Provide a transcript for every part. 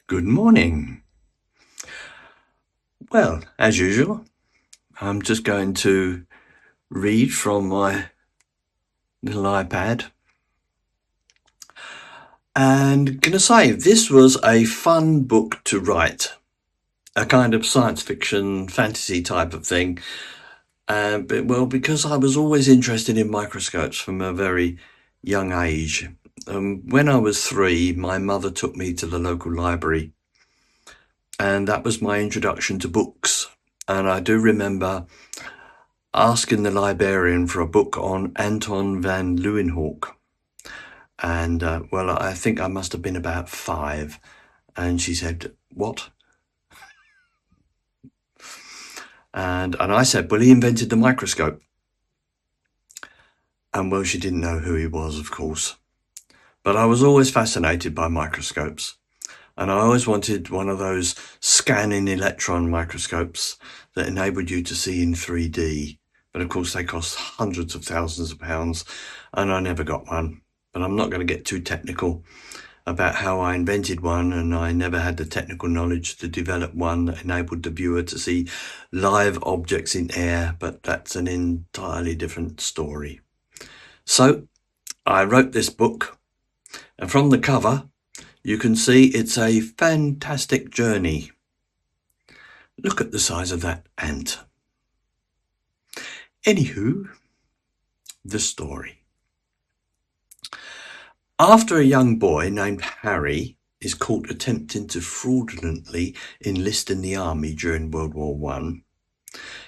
Good morning. Well, as usual, I'm just going to read from my little iPad. And going to say, this was a fun book to write. A kind of science fiction, fantasy type of thing. Because I was always interested in microscopes from a very young age. When I was 3, my mother took me to the local library. And that was my introduction to books. And I do remember asking the librarian for a book on Anton van Leeuwenhoek. And, I think I must have been about 5. And she said, "What?" And I said, "Well, he invented the microscope." And, well, she didn't know who he was, of course. But I was always fascinated by microscopes. And I always wanted one of those scanning electron microscopes that enabled you to see in 3D. But of course, they cost hundreds of thousands of pounds, and I never got one. But I'm not going to get too technical about how I invented one, and I never had the technical knowledge to develop one that enabled the viewer to see live objects in air, but that's an entirely different story. So I wrote this book, and from the cover, you can see it's a fantastic journey. Look at the size of that ant. Anywho, the story. After a young boy named Harry is caught attempting to fraudulently enlist in the army during World War I,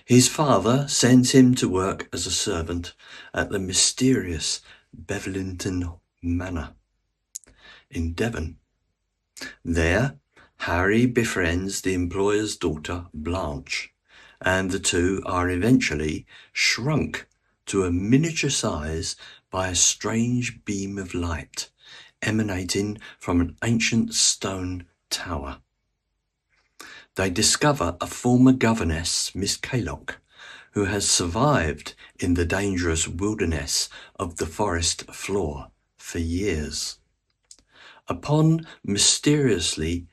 his father sends him to work as a servant at the mysterious Beverlington Manor in Devon. There, Harry befriends the employer's daughter, Blanche, and the two are eventually shrunk to a miniature size by a strange beam of light emanating from an ancient stone tower. They discover a former governess, Miss Kaylock, who has survived in the dangerous wilderness of the forest floor for years. Upon mysteriously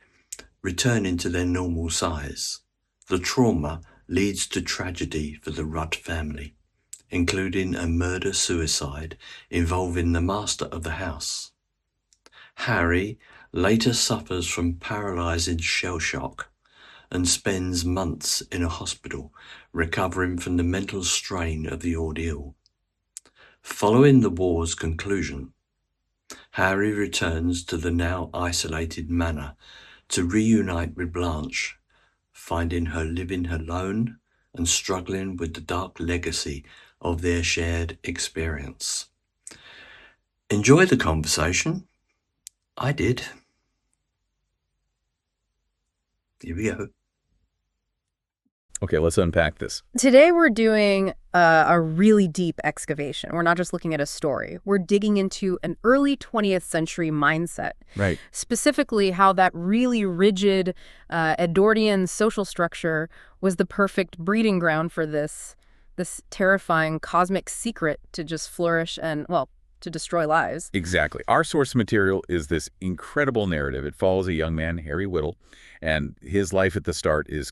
returning to their normal size, the trauma leads to tragedy for the Rudd family, including a murder-suicide involving the master of the house. Harry later suffers from paralysing shell shock and spends months in a hospital recovering from the mental strain of the ordeal. Following the war's conclusion, Harry returns to the now isolated manor to reunite with Blanche, finding her living alone and struggling with the dark legacy of their shared experience. Enjoy the conversation. I did. Here we go. Okay, let's unpack this. Today we're doing a really deep excavation. We're not just looking at a story. We're digging into an early 20th century mindset. Right. Specifically how that really rigid Edwardian social structure was the perfect breeding ground for this terrifying cosmic secret to just flourish and, well, to destroy lives. Exactly. Our source material is this incredible narrative. It follows a young man, Harry Whittle, and his life at the start is,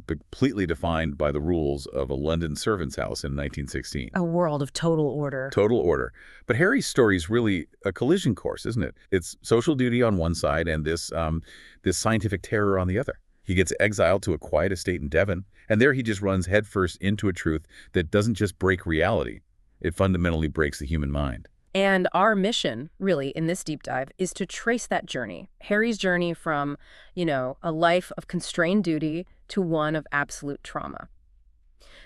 completely defined by the rules of a London servant's house in 1916. A world of total order. Total order. But Harry's story is really a collision course, isn't it? It's social duty on one side and this scientific terror on the other. He gets exiled to a quiet estate in Devon, and there he just runs headfirst into a truth that doesn't just break reality. It fundamentally breaks the human mind. And our mission, really, in this deep dive, is to trace that journey. Harry's journey from, a life of constrained duty to one of absolute trauma.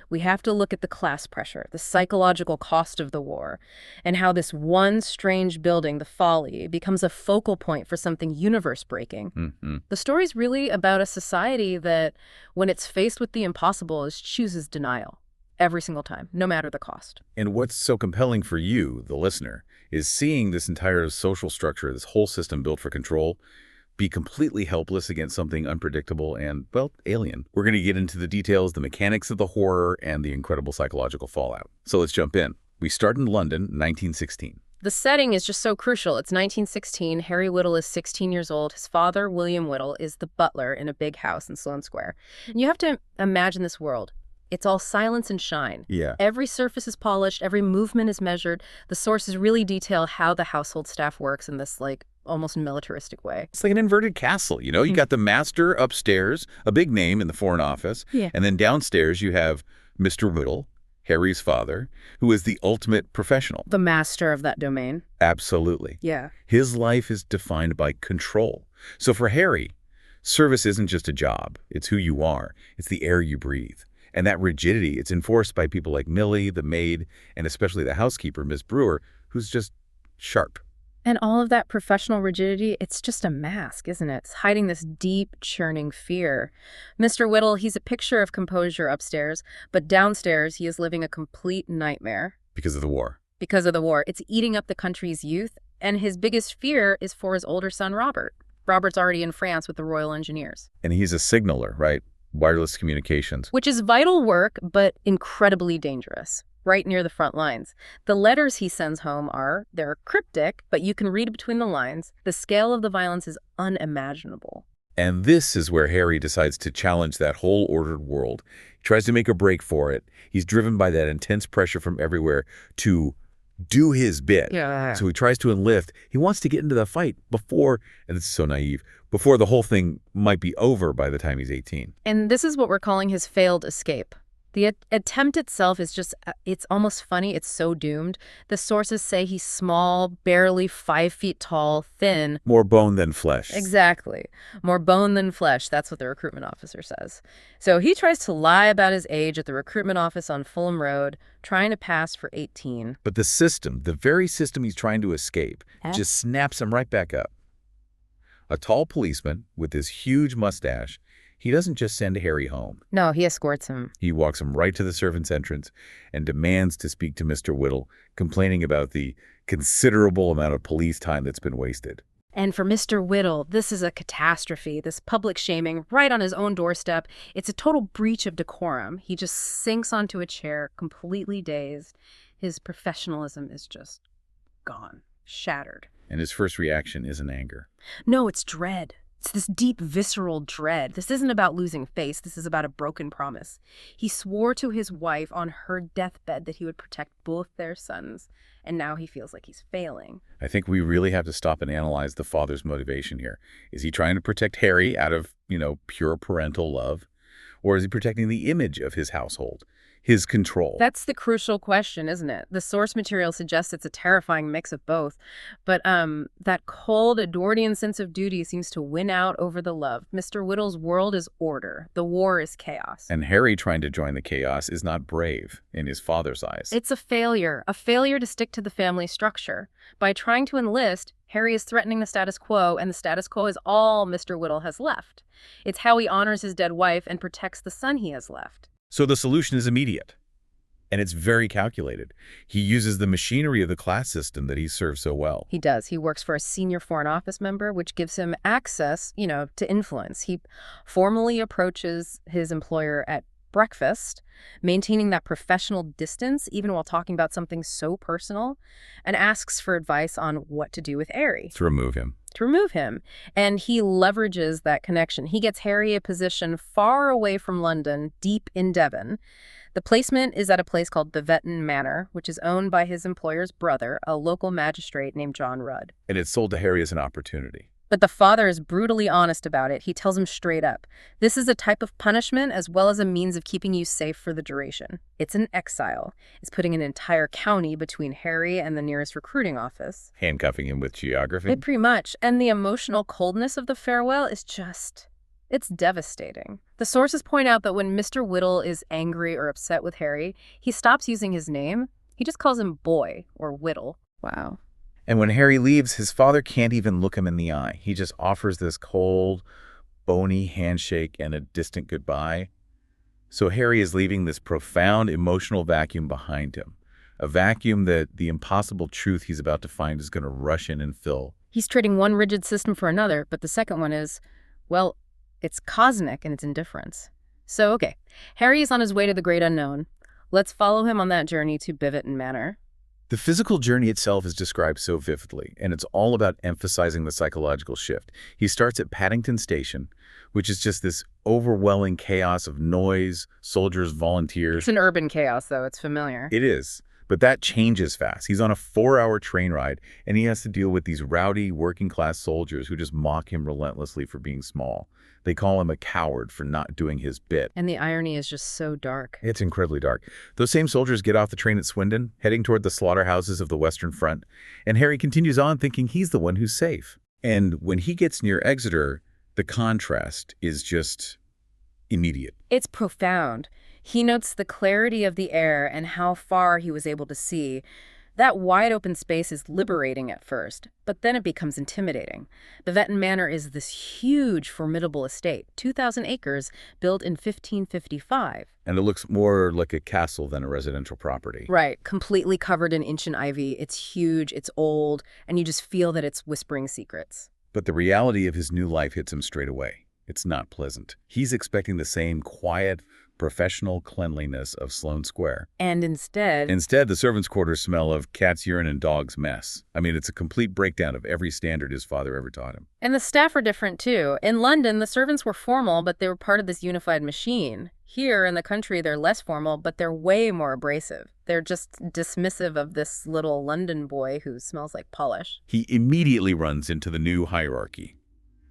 We have to look at the class pressure, the psychological cost of the war, and how this one strange building, the Folly, becomes a focal point for something universe-breaking. Mm-hmm. The story's really about a society that, when it's faced with the impossible, chooses denial. Every single time, no matter the cost. And what's so compelling for you, the listener, is seeing this entire social structure, this whole system built for control, be completely helpless against something unpredictable and, alien. We're going to get into the details, the mechanics of the horror, and the incredible psychological fallout. So let's jump in. We start in London, 1916. The setting is just so crucial. It's 1916. Harry Whittle is 16 years old. His father, William Whittle, is the butler in a big house in Sloane Square. And you have to imagine this world. It's all silence and shine. Yeah. Every surface is polished. Every movement is measured. The sources really detail how the household staff works in this, like, almost militaristic way. It's like an inverted castle, you know? You got the master upstairs, a big name in the Foreign Office. Yeah. And then downstairs you have Mr. Whittle, Harry's father, who is the ultimate professional. The master of that domain. Absolutely. Yeah. His life is defined by control. So for Harry, service isn't just a job. It's who you are. It's the air you breathe. And that rigidity, it's enforced by people like Millie, the maid, and especially the housekeeper, Miss Brewer, who's just sharp. And all of that professional rigidity, it's just a mask, isn't it? It's hiding this deep, churning fear. Mr. Whittle, he's a picture of composure upstairs, but downstairs he is living a complete nightmare. Because of the war. Because of the war. It's eating up the country's youth, and his biggest fear is for his older son, Robert. Robert's already in France with the Royal Engineers. And he's a signaler, right? Wireless communications. Which is vital work, but incredibly dangerous. Right near the front lines. The letters he sends home they're cryptic, but you can read between the lines. The scale of the violence is unimaginable. And this is where Harry decides to challenge that whole ordered world. He tries to make a break for it. He's driven by that intense pressure from everywhere to do his bit. Yeah. So he tries to enlist. He wants to get into the fight before, and it's so naive, before the whole thing might be over by the time he's 18. And this is what we're calling his failed escape. The attempt itself is just, it's almost funny. It's so doomed. The sources say he's small, barely 5 feet tall, thin. More bone than flesh. Exactly. More bone than flesh. That's what the recruitment officer says. So he tries to lie about his age at the recruitment office on Fulham Road, trying to pass for 18. But the system, the very system he's trying to escape, just snaps him right back up. A tall policeman with his huge mustache, he doesn't just send Harry home. No, he escorts him. He walks him right to the servants' entrance and demands to speak to Mr. Whittle, complaining about the considerable amount of police time that's been wasted. And for Mr. Whittle, this is a catastrophe, this public shaming right on his own doorstep. It's a total breach of decorum. He just sinks onto a chair, completely dazed. His professionalism is just gone, shattered. And his first reaction isn't anger. No, it's dread. It's this deep, visceral dread. This isn't about losing face. This is about a broken promise. He swore to his wife on her deathbed that he would protect both their sons, and now he feels like he's failing. I think we really have to stop and analyze the father's motivation here. Is he trying to protect Harry out of, pure parental love? Or is he protecting the image of his household, his control? That's the crucial question, isn't it? The source material suggests it's a terrifying mix of both. But that cold Edwardian sense of duty seems to win out over the love. Mr. Whittle's world is order. The war is chaos. And Harry trying to join the chaos is not brave in his father's eyes. It's a failure to stick to the family structure. By trying to enlist, Harry is threatening the status quo, and the status quo is all Mr. Whittle has left. It's how he honors his dead wife and protects the son he has left. So the solution is immediate, and it's very calculated. He uses the machinery of the class system that he served so well. He does. He works for a senior Foreign Office member, which gives him access, to influence. He formally approaches his employer at breakfast, maintaining that professional distance, even while talking about something so personal, and asks for advice on what to do with Harry. To remove him. And he leverages that connection. He gets Harry a position far away from London, deep in Devon. The placement is at a place called Befriends Manor, which is owned by his employer's brother, a local magistrate named John Rudd. And it's sold to Harry as an opportunity. But the father is brutally honest about it. He tells him straight up, this is a type of punishment as well as a means of keeping you safe for the duration. It's an exile. It's putting an entire county between Harry and the nearest recruiting office. Handcuffing him with geography? Pretty much. And the emotional coldness of the farewell is it's devastating. The sources point out that when Mr. Whittle is angry or upset with Harry, he stops using his name. He just calls him Boy or Whittle. Wow. And when Harry leaves, his father can't even look him in the eye. He just offers this cold, bony handshake and a distant goodbye. So Harry is leaving this profound emotional vacuum behind him, a vacuum that the impossible truth he's about to find is going to rush in and fill. He's trading one rigid system for another, but the second one is, it's cosmic in its indifference. So, okay, Harry is on his way to the great unknown. Let's follow him on that journey to Befriends Manor. The physical journey itself is described so vividly, and it's all about emphasizing the psychological shift. He starts at Paddington Station, which is just this overwhelming chaos of noise, soldiers, volunteers. It's an urban chaos, though. It's familiar. It is, but that changes fast. He's on a 4-hour train ride, and he has to deal with these rowdy, working-class soldiers who just mock him relentlessly for being small. They call him a coward for not doing his bit. And the irony is just so dark. It's incredibly dark. Those same soldiers get off the train at Swindon, heading toward the slaughterhouses of the Western Front, and Harry continues on thinking he's the one who's safe. And when he gets near Exeter, the contrast is just immediate. It's profound. He notes the clarity of the air and how far he was able to see. That wide open space is liberating at first, but then it becomes intimidating. Bevetton Manor is this huge, formidable estate, 2,000 acres, built in 1555. And it looks more like a castle than a residential property. Right, completely covered in ancient ivy. It's huge, it's old, and you just feel that it's whispering secrets. But the reality of his new life hits him straight away. It's not pleasant. He's expecting the same quiet, professional cleanliness of Sloane Square. And instead, the servants' quarters smell of cat's urine and dog's mess. I mean, it's a complete breakdown of every standard his father ever taught him. And the staff are different, too. In London, the servants were formal, but they were part of this unified machine. Here in the country, they're less formal, but they're way more abrasive. They're just dismissive of this little London boy who smells like polish. He immediately runs into the new hierarchy.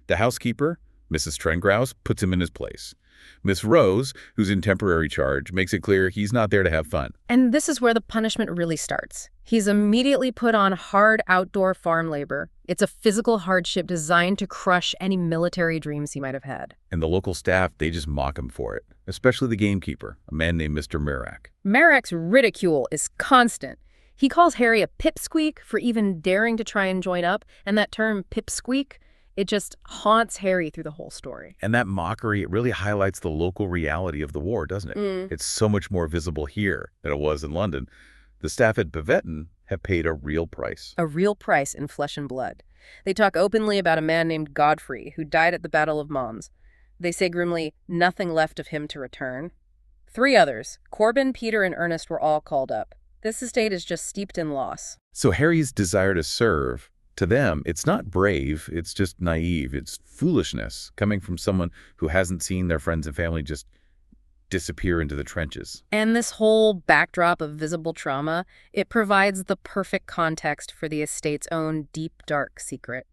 The housekeeper, Mrs. Trengrouse, puts him in his place. Miss Rose, who's in temporary charge, makes it clear he's not there to have fun. And this is where the punishment really starts. He's immediately put on hard outdoor farm labor. It's a physical hardship designed to crush any military dreams he might have had. And the local staff, they just mock him for it, especially the gamekeeper, a man named Mr. Merrack. Merrack's ridicule is constant. He calls Harry a pipsqueak for even daring to try and join up, and that term pipsqueak, it just haunts Harry through the whole story. And that mockery, it really highlights the local reality of the war, doesn't it? It's so much more visible here than it was in London. The staff at Bevetton have paid a real price. A real price in flesh and blood. They talk openly about a man named Godfrey who died at the Battle of Mons. They say grimly, nothing left of him to return. 3 others, Corbin, Peter, and Ernest, were all called up. This estate is just steeped in loss. So Harry's desire to serve, to them, it's not brave, it's just naive. It's foolishness coming from someone who hasn't seen their friends and family just disappear into the trenches. And this whole backdrop of visible trauma, it provides the perfect context for the estate's own deep, dark secret.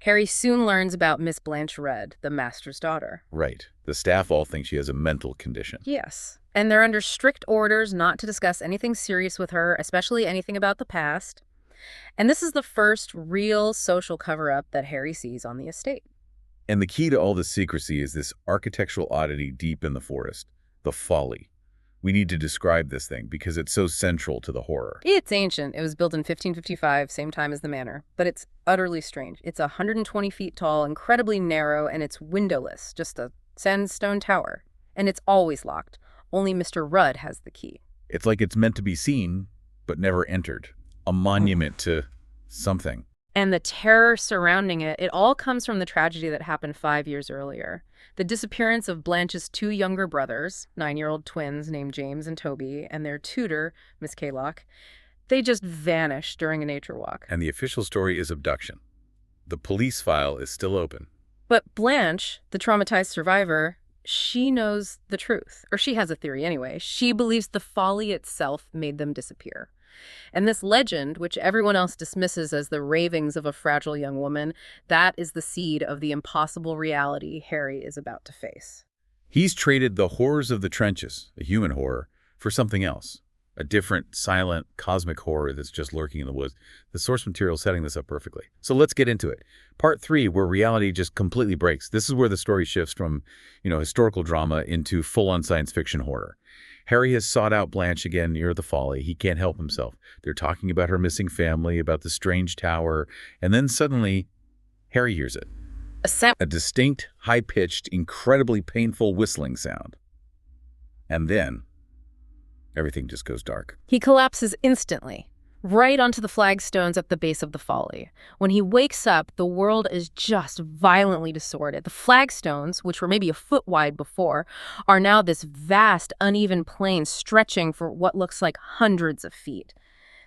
Harry soon learns about Miss Blanche Red, the master's daughter. Right. The staff all think she has a mental condition. Yes. And they're under strict orders not to discuss anything serious with her, especially anything about the past. And this is the first real social cover-up that Harry sees on the estate. And the key to all this secrecy is this architectural oddity deep in the forest, the folly. We need to describe this thing because it's so central to the horror. It's ancient. It was built in 1555, same time as the manor. But it's utterly strange. It's 120 feet tall, incredibly narrow, and it's windowless, just a sandstone tower. And it's always locked. Only Mr. Rudd has the key. It's like it's meant to be seen, but never entered. A monument to something. And the terror surrounding it, it all comes from the tragedy that happened 5 years earlier. The disappearance of Blanche's 2 younger brothers, 9-year-old twins named James and Toby, and their tutor, Miss Kaylock. They just vanished during a nature walk. And the official story is abduction. The police file is still open. But Blanche, the traumatized survivor, she knows the truth. Or she has a theory anyway. She believes the folly itself made them disappear. And this legend, which everyone else dismisses as the ravings of a fragile young woman, that is the seed of the impossible reality Harry is about to face. He's traded the horrors of the trenches, a human horror, for something else. A different, silent, cosmic horror that's just lurking in the woods. The source material is setting this up perfectly. So let's get into it. Part 3, where reality just completely breaks. This is where the story shifts from, historical drama into full-on science fiction horror. Harry has sought out Blanche again near the folly. He can't help himself. They're talking about her missing family, about the strange tower, and then suddenly, Harry hears it. A distinct, high-pitched, incredibly painful whistling sound. And then, everything just goes dark. He collapses instantly, right onto the flagstones at the base of the folly. When he wakes up, the world is just violently distorted. The flagstones, which were maybe a foot wide before, are now this vast, uneven plain stretching for what looks like hundreds of feet.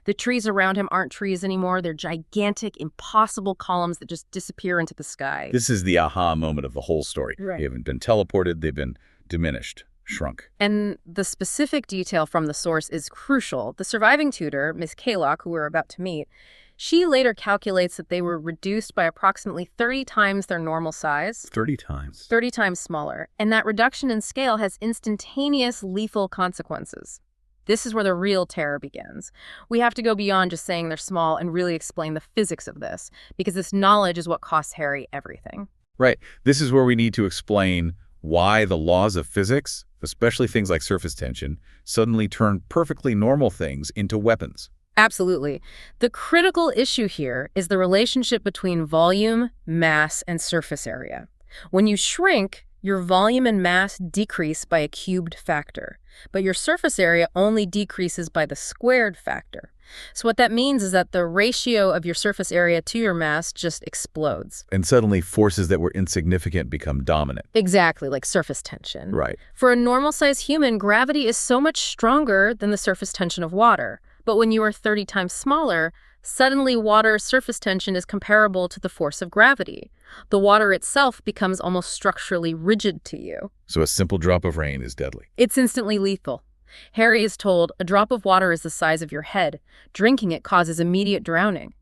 The trees around him aren't trees anymore. They're gigantic, impossible columns that just disappear into the sky. This is the aha moment of the whole story. Right. They haven't been teleported, they've been diminished, shrunk. And the specific detail from the source is crucial. The surviving tutor, Miss Kaylock, who we're about to meet, she later calculates that they were reduced by approximately 30 times their normal size. 30 times. 30 times smaller. And that reduction in scale has instantaneous lethal consequences. This is where the real terror begins. We have to go beyond just saying they're small and really explain the physics of this, because this knowledge is what costs Harry everything. Right. This is where we need to explain why the laws of physics, especially things like surface tension, suddenly turn perfectly normal things into weapons. Absolutely. The critical issue here is the relationship between volume, mass, and surface area. When you shrink, your volume and mass decrease by a cubed factor, but your surface area only decreases by the squared factor. So what that means is that the ratio of your surface area to your mass just explodes. And suddenly forces that were insignificant become dominant. Exactly, like surface tension. Right. For a normal-sized human, gravity is so much stronger than the surface tension of water. But when you are 30 times smaller, suddenly water's surface tension is comparable to the force of gravity. The water itself becomes almost structurally rigid to you. So a simple drop of rain is deadly. It's instantly lethal. Harry is told a drop of water is the size of your head. Drinking it causes immediate drowning.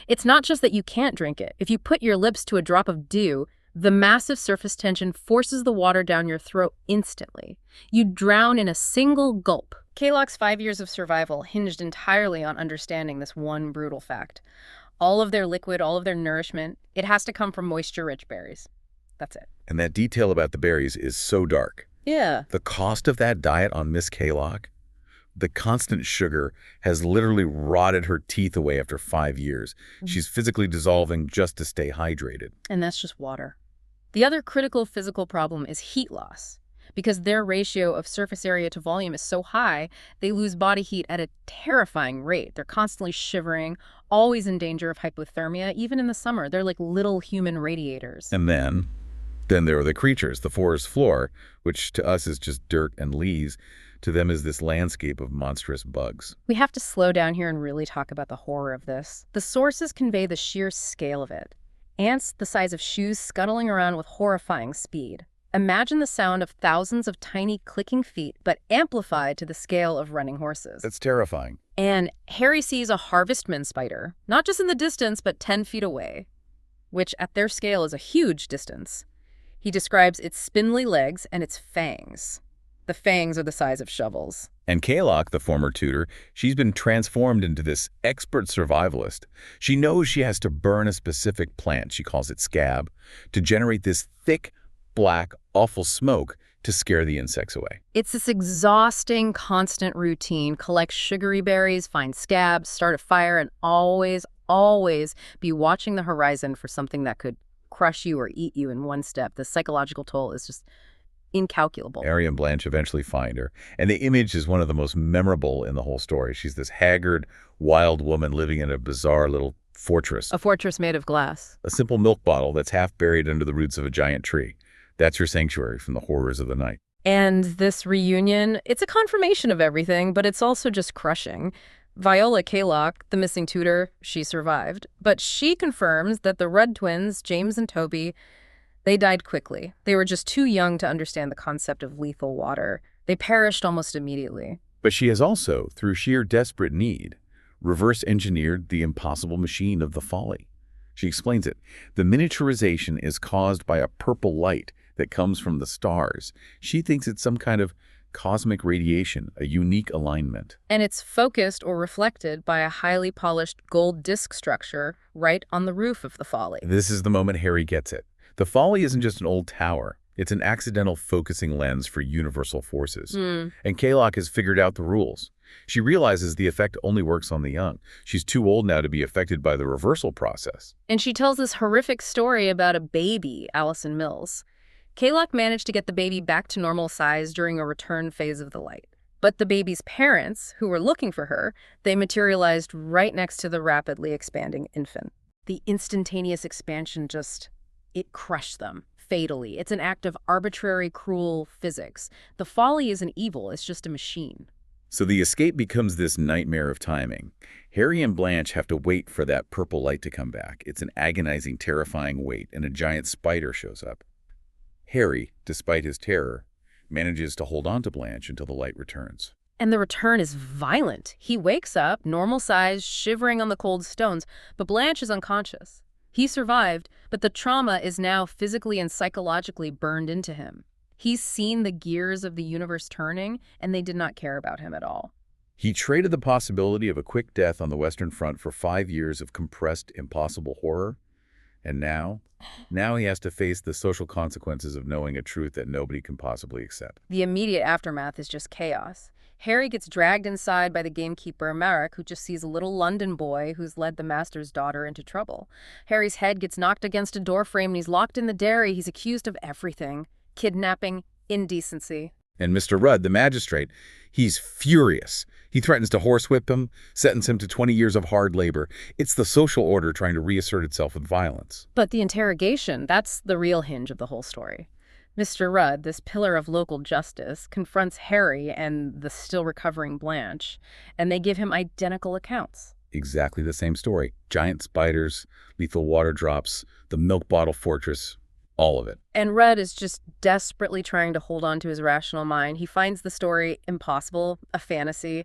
It's not just that you can't drink it. If you put your lips to a drop of dew, the massive surface tension forces the water down your throat instantly. You drown in a single gulp. Kaylock's 5 years of survival hinged entirely on understanding this one brutal fact. All of their liquid, all of their nourishment, it has to come from moisture-rich berries. That's it. And that detail about the berries is so dark. Yeah. The cost of that diet on Miss Kaylock, the constant sugar has literally rotted her teeth away after 5 years. She's physically dissolving just to stay hydrated. And that's just water. The other critical physical problem is heat loss. Because their ratio of surface area to volume is so high, they lose body heat at a terrifying rate. They're constantly shivering, always in danger of hypothermia, even in the summer. They're like little human radiators. And then there are the creatures, the forest floor, which to us is just dirt and leaves. To them is this landscape of monstrous bugs. We have to slow down here and really talk about the horror of this. The sources convey the sheer scale of it. Ants the size of shoes scuttling around with horrifying speed. Imagine the sound of thousands of tiny clicking feet, but amplified to the scale of running horses. That's terrifying. And Harry sees a harvestman spider, not just in the distance, but 10 feet away, which at their scale is a huge distance. He describes its spindly legs and its fangs. The fangs are the size of shovels. And Kaylock, the former tutor, she's been transformed into this expert survivalist. She knows she has to burn a specific plant, she calls it scab, to generate this thick, black, awful smoke to scare the insects away. It's this exhausting, constant routine. Collect sugary berries, find scabs, start a fire, and always, always be watching the horizon for something that could crush you or eat you in one step. The psychological toll is just incalculable. Harry and Blanche eventually find her, and the image is one of the most memorable in the whole story. She's this haggard, wild woman living in a bizarre little fortress. A fortress made of glass. A simple milk bottle that's half buried under the roots of a giant tree. That's her sanctuary from the horrors of the night. And this reunion, it's a confirmation of everything, but it's also just crushing. Viola Kaylock, the missing tutor, she survived. But she confirms that the Rudd twins, James and Toby, they died quickly. They were just too young to understand the concept of lethal water. They perished almost immediately. But she has also, through sheer desperate need, reverse-engineered the impossible machine of the folly. She explains it. The miniaturization is caused by a purple light that comes from the stars. She thinks it's some kind of cosmic radiation, a unique alignment. And it's focused or reflected by a highly polished gold disc structure right on the roof of the folly. This is the moment Harry gets it. The folly isn't just an old tower. It's an accidental focusing lens for universal forces. And Kaylock has figured out the rules. She realizes the effect only works on the young. She's too old now to be affected by the reversal process. And she tells this horrific story about a baby, Allison Mills. Kaylock managed to get the baby back to normal size during a return phase of the light. But the baby's parents, who were looking for her, they materialized right next to the rapidly expanding infant. The instantaneous expansion it crushed them. Fatally. It's an act of arbitrary, cruel physics. The folly isn't evil, it's just a machine. So the escape becomes this nightmare of timing. Harry and Blanche have to wait for that purple light to come back. It's an agonizing, terrifying wait, and a giant spider shows up. Harry, despite his terror, manages to hold on to Blanche until the light returns. And the return is violent. He wakes up, normal size, shivering on the cold stones, but Blanche is unconscious. He survived, but the trauma is now physically and psychologically burned into him. He's seen the gears of the universe turning, and they did not care about him at all. He traded the possibility of a quick death on the Western Front for 5 years of compressed, impossible horror. And now he has to face the social consequences of knowing a truth that nobody can possibly accept. The immediate aftermath is just chaos. Harry gets dragged inside by the gamekeeper, Marek, who just sees a little London boy who's led the master's daughter into trouble. Harry's head gets knocked against a doorframe and he's locked in the dairy. He's accused of everything: kidnapping, indecency. And Mr. Rudd, the magistrate, he's furious. He threatens to horsewhip him, sentence him to 20 years of hard labor. It's the social order trying to reassert itself with violence. But the interrogation, that's the real hinge of the whole story. Mr. Rudd, this pillar of local justice, confronts Harry and the still recovering Blanche, and they give him identical accounts. Exactly the same story. Giant spiders, lethal water drops, the milk bottle fortress, all of it. And Rudd is just desperately trying to hold on to his rational mind. He finds the story impossible, a fantasy,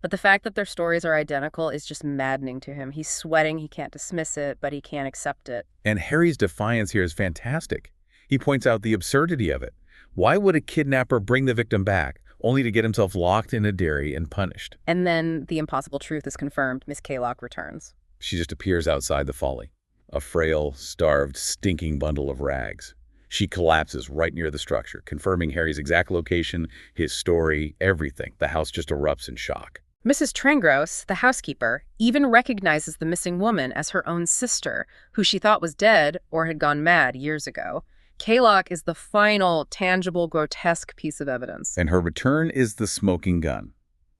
but the fact that their stories are identical is just maddening to him. He's sweating, he can't dismiss it, but he can't accept it. And Harry's defiance here is fantastic. He points out the absurdity of it. Why would a kidnapper bring the victim back, only to get himself locked in a dairy and punished? And then the impossible truth is confirmed. Miss Kaylock returns. She just appears outside the folly. A frail, starved, stinking bundle of rags. She collapses right near the structure, confirming Harry's exact location, his story, everything. The house just erupts in shock. Mrs. Trengros, the housekeeper, even recognizes the missing woman as her own sister, who she thought was dead or had gone mad years ago. Kaylock is the final, tangible, grotesque piece of evidence. And her return is the smoking gun.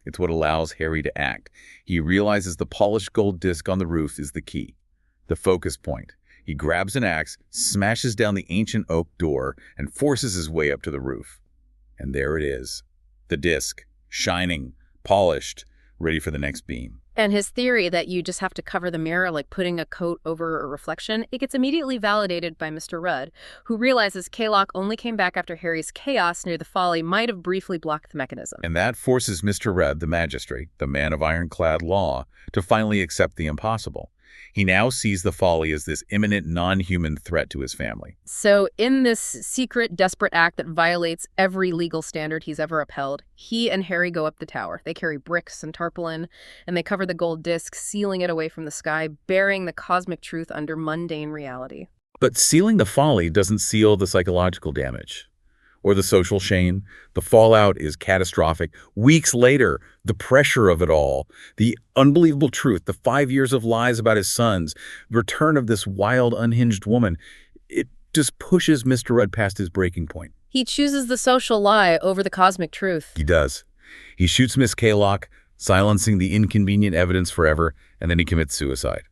It's what allows Harry to act. He realizes the polished gold disc on the roof is the key, the focus point. He grabs an axe, smashes down the ancient oak door, and forces his way up to the roof. And there it is, the disc, shining, polished, ready for the next beam. And his theory that you just have to cover the mirror like putting a coat over a reflection, it gets immediately validated by Mr. Rudd, who realizes Kaylock only came back after Harry's chaos near the folly might have briefly blocked the mechanism. And that forces Mr. Rudd, the magistrate, the man of ironclad law, to finally accept the impossible. He now sees the folly as this imminent non-human threat to his family. So in this secret, desperate act that violates every legal standard he's ever upheld, he and Harry go up the tower. They carry bricks and tarpaulin, and they cover the gold disc, sealing it away from the sky, burying the cosmic truth under mundane reality. But sealing the folly doesn't seal the psychological damage or the social shame. The fallout is catastrophic. Weeks later, the pressure of it all, the unbelievable truth, the 5 years of lies about his sons, the return of this wild, unhinged woman, it just pushes Mr. Rudd past his breaking point. He chooses the social lie over the cosmic truth. He does. He shoots Miss Kaylock, silencing the inconvenient evidence forever, and then he commits suicide.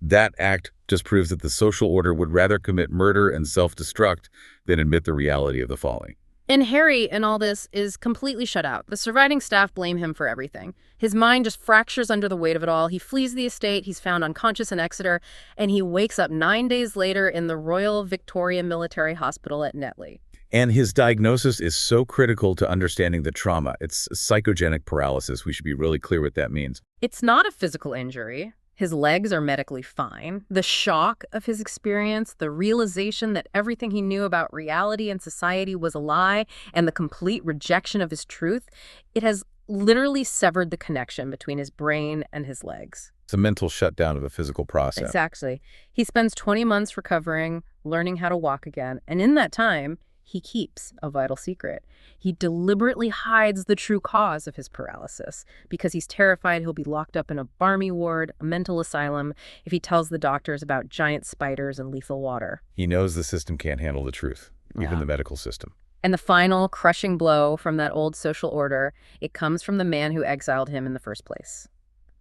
That act just proves that the social order would rather commit murder and self-destruct than admit the reality of the folly. And Harry, in all this, is completely shut out. The surviving staff blame him for everything. His mind just fractures under the weight of it all. He flees the estate, he's found unconscious in Exeter, and he wakes up 9 days later in the Royal Victoria Military Hospital at Netley. And his diagnosis is so critical to understanding the trauma. It's psychogenic paralysis. We should be really clear what that means. It's not a physical injury. His legs are medically fine. The shock of his experience, the realization that everything he knew about reality and society was a lie, and the complete rejection of his truth, it has literally severed the connection between his brain and his legs. It's a mental shutdown of a physical process. Exactly. He spends 20 months recovering, learning how to walk again, and in that time, he keeps a vital secret. He deliberately hides the true cause of his paralysis because he's terrified he'll be locked up in a barmy ward, a mental asylum, if he tells the doctors about giant spiders and lethal water. He knows the system can't handle the truth, even the medical system. And the final crushing blow from that old social order, it comes from the man who exiled him in the first place,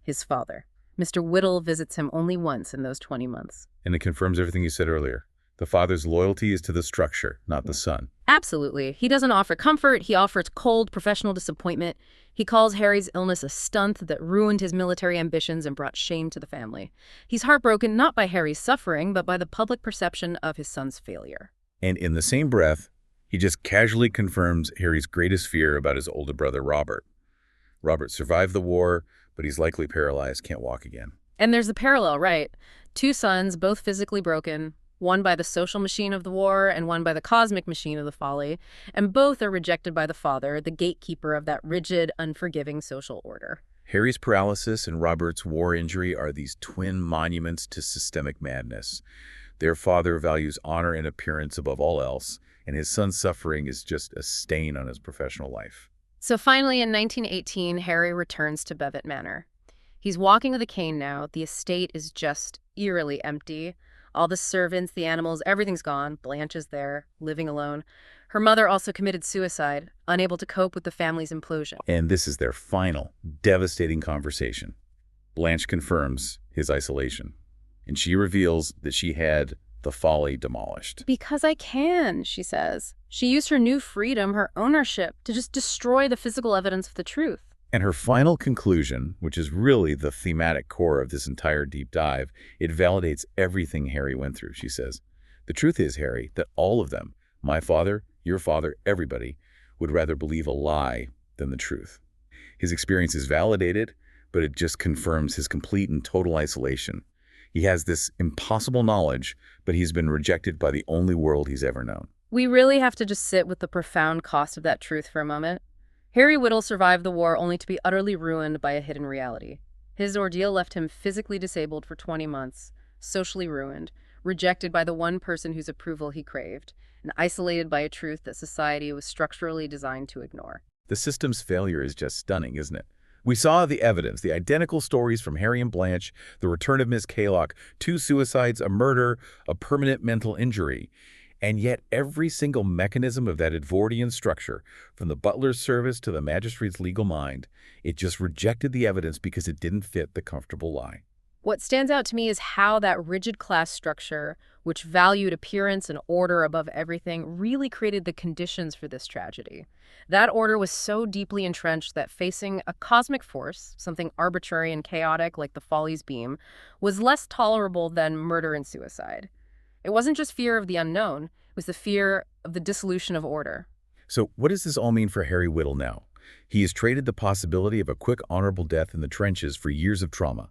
his father. Mr. Whittle visits him only once in those 20 months. And it confirms everything you said earlier. The father's loyalty is to the structure, not the son. Absolutely. He doesn't offer comfort, he offers cold, professional disappointment. He calls Harry's illness a stunt that ruined his military ambitions and brought shame to the family. He's heartbroken not by Harry's suffering, but by the public perception of his son's failure. And in the same breath, he just casually confirms Harry's greatest fear about his older brother, Robert. Robert survived the war, but he's likely paralyzed, can't walk again. And there's the parallel, right? Two sons, both physically broken, one by the social machine of the war and one by the cosmic machine of the folly, and both are rejected by the father, the gatekeeper of that rigid, unforgiving social order. Harry's paralysis and Robert's war injury are these twin monuments to systemic madness. Their father values honor and appearance above all else, and his son's suffering is just a stain on his professional life. So finally, in 1918, Harry returns to Bevet Manor. He's walking with a cane now. The estate is just eerily empty. All the servants, the animals, everything's gone. Blanche is there, living alone. Her mother also committed suicide, unable to cope with the family's implosion. And this is their final, devastating conversation. Blanche confirms his isolation, and she reveals that she had the folly demolished. Because I can, she says. She used her new freedom, her ownership, to just destroy the physical evidence of the truth. And her final conclusion, which is really the thematic core of this entire deep dive, it validates everything Harry went through, she says. The truth is, Harry, that all of them, my father, your father, everybody, would rather believe a lie than the truth. His experience is validated, but it just confirms his complete and total isolation. He has this impossible knowledge, but he's been rejected by the only world he's ever known. We really have to just sit with the profound cost of that truth for a moment. Harry Whittle survived the war only to be utterly ruined by a hidden reality. His ordeal left him physically disabled for 20 months, socially ruined, rejected by the one person whose approval he craved, and isolated by a truth that society was structurally designed to ignore. The system's failure is just stunning, isn't it? We saw the evidence, the identical stories from Harry and Blanche, the return of Miss Kaylock, 2 suicides, a murder, a permanent mental injury. And yet every single mechanism of that Edwardian structure, from the butler's service to the magistrate's legal mind, it just rejected the evidence because it didn't fit the comfortable lie. What stands out to me is how that rigid class structure, which valued appearance and order above everything, really created the conditions for this tragedy. That order was so deeply entrenched that facing a cosmic force, something arbitrary and chaotic like the Folly's beam, was less tolerable than murder and suicide. It wasn't just fear of the unknown, it was the fear of the dissolution of order. So what does this all mean for Harry Whittle now? He has traded the possibility of a quick, honorable death in the trenches for years of trauma.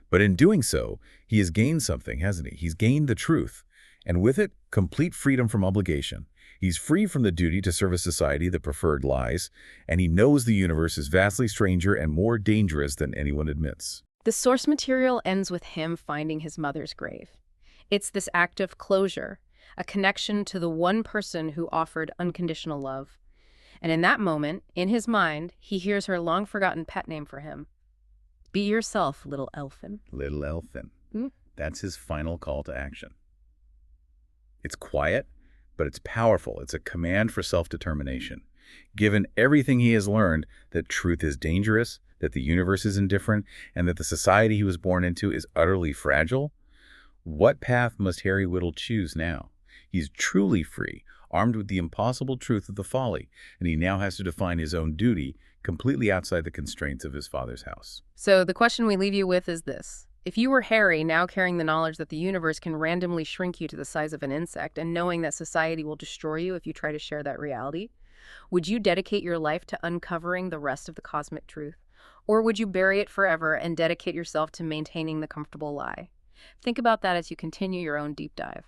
But in doing so, he has gained something, hasn't he? He's gained the truth, and with it, complete freedom from obligation. He's free from the duty to serve a society that preferred lies, and he knows the universe is vastly stranger and more dangerous than anyone admits. The source material ends with him finding his mother's grave. It's this act of closure, a connection to the one person who offered unconditional love. And in that moment, in his mind, he hears her long-forgotten pet name for him. Be yourself, little elfin. Little elfin. That's his final call to action. It's quiet, but it's powerful. It's a command for self-determination. Given everything he has learned, that truth is dangerous, that the universe is indifferent, and that the society he was born into is utterly fragile, what path must Harry Whittle choose now? He's truly free, armed with the impossible truth of the folly, and he now has to define his own duty completely outside the constraints of his father's house. So the question we leave you with is this. If you were Harry, now carrying the knowledge that the universe can randomly shrink you to the size of an insect and knowing that society will destroy you if you try to share that reality, would you dedicate your life to uncovering the rest of the cosmic truth? Or would you bury it forever and dedicate yourself to maintaining the comfortable lie? Think about that as you continue your own deep dive.